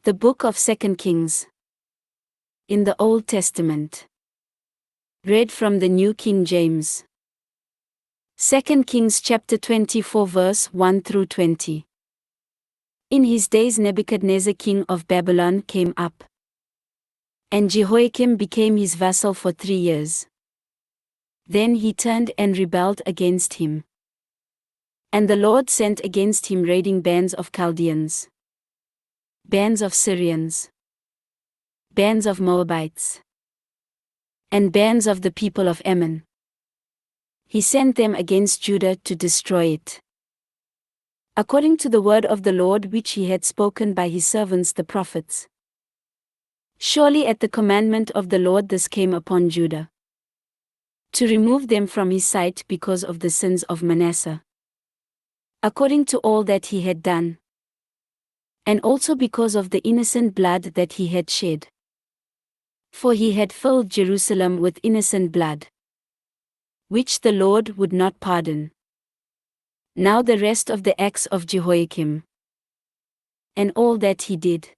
The Book of 2 Kings. In the Old Testament. Read from the New King James. 2 Kings chapter 24 verse 1 through 20. In his days Nebuchadnezzar king of Babylon came up. And Jehoiakim became his vassal for 3 years. Then he turned and rebelled against him. And the Lord sent against him raiding bands of Chaldeans, bands of Syrians, bands of Moabites, and bands of the people of Ammon. He sent them against Judah to destroy it, according to the word of the Lord which he had spoken by his servants the prophets. Surely at the commandment of the Lord this came upon Judah, to remove them from his sight because of the sins of Manasseh, according to all that he had done, and also because of the innocent blood that he had shed. For he had filled Jerusalem with innocent blood, which the Lord would not pardon. Now the rest of the acts of Jehoiakim, and all that he did,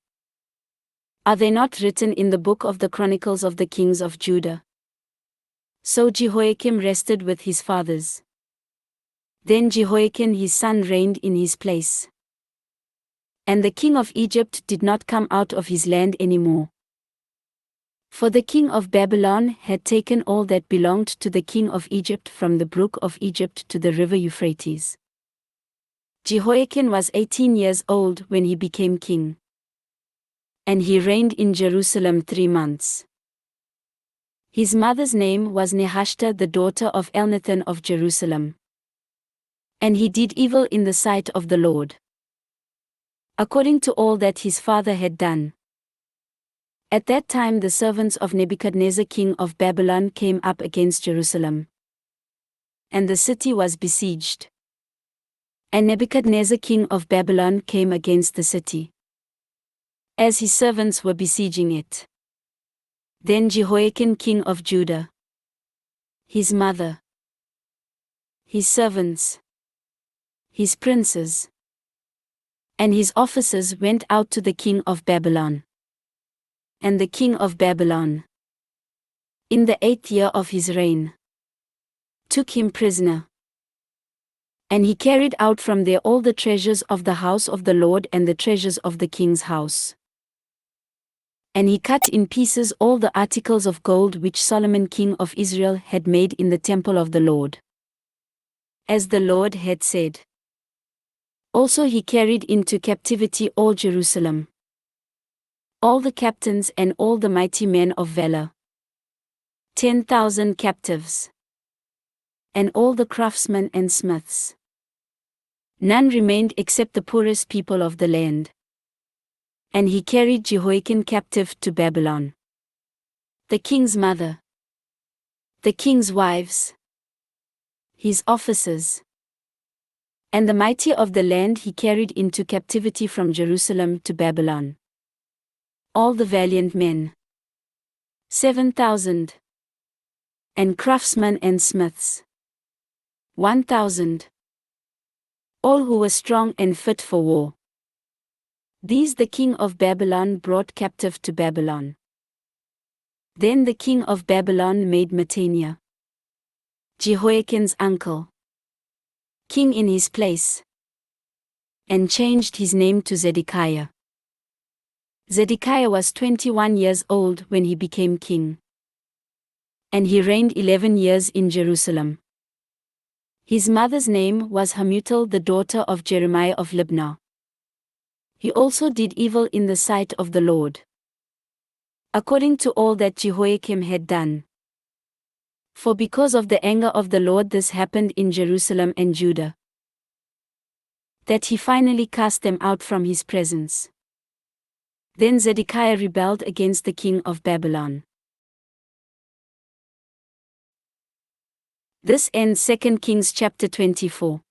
are they not written in the book of the Chronicles of the kings of Judah? So Jehoiakim rested with his fathers. Then Jehoiakim his son reigned in his place. And the king of Egypt did not come out of his land any more. For the king of Babylon had taken all that belonged to the king of Egypt from the brook of Egypt to the river Euphrates. Jehoiakim was 18 years old when he became king. And he reigned in Jerusalem 3 months. His mother's name was Nehushta, the daughter of Elnathan of Jerusalem. And he did evil in the sight of the Lord, according to all that his father had done. At that time the servants of Nebuchadnezzar king of Babylon came up against Jerusalem, and the city was besieged. And Nebuchadnezzar king of Babylon came against the city, as his servants were besieging it. Then Jehoiakim king of Judah, his mother, his servants, his princes, and his officers went out to the king of Babylon. And the king of Babylon, in the 8th year of his reign, took him prisoner. And he carried out from there all the treasures of the house of the Lord and the treasures of the king's house. And he cut in pieces all the articles of gold which Solomon king of Israel had made in the temple of the Lord, as the Lord had said. Also he carried into captivity all Jerusalem, all the captains and all the mighty men of valor, 10,000 captives, and all the craftsmen and smiths. None remained except the poorest people of the land. And he carried Jehoiakim captive to Babylon. The king's mother, the king's wives, his officers, and the mighty of the land he carried into captivity from Jerusalem to Babylon. All the valiant men, 7,000, and craftsmen and smiths, 1,000, all who were strong and fit for war. These the king of Babylon brought captive to Babylon. Then the king of Babylon made Mattaniah, Jehoiakim's uncle, king in his place, and changed his name to Zedekiah. Zedekiah was 21 years old when he became king. And he reigned 11 years in Jerusalem. His mother's name was Hamutal, the daughter of Jeremiah of Libnah. He also did evil in the sight of the Lord, according to all that Jehoiakim had done. For because of the anger of the Lord this happened in Jerusalem and Judah, that he finally cast them out from his presence. Then Zedekiah rebelled against the king of Babylon. This ends 2 Kings chapter 24.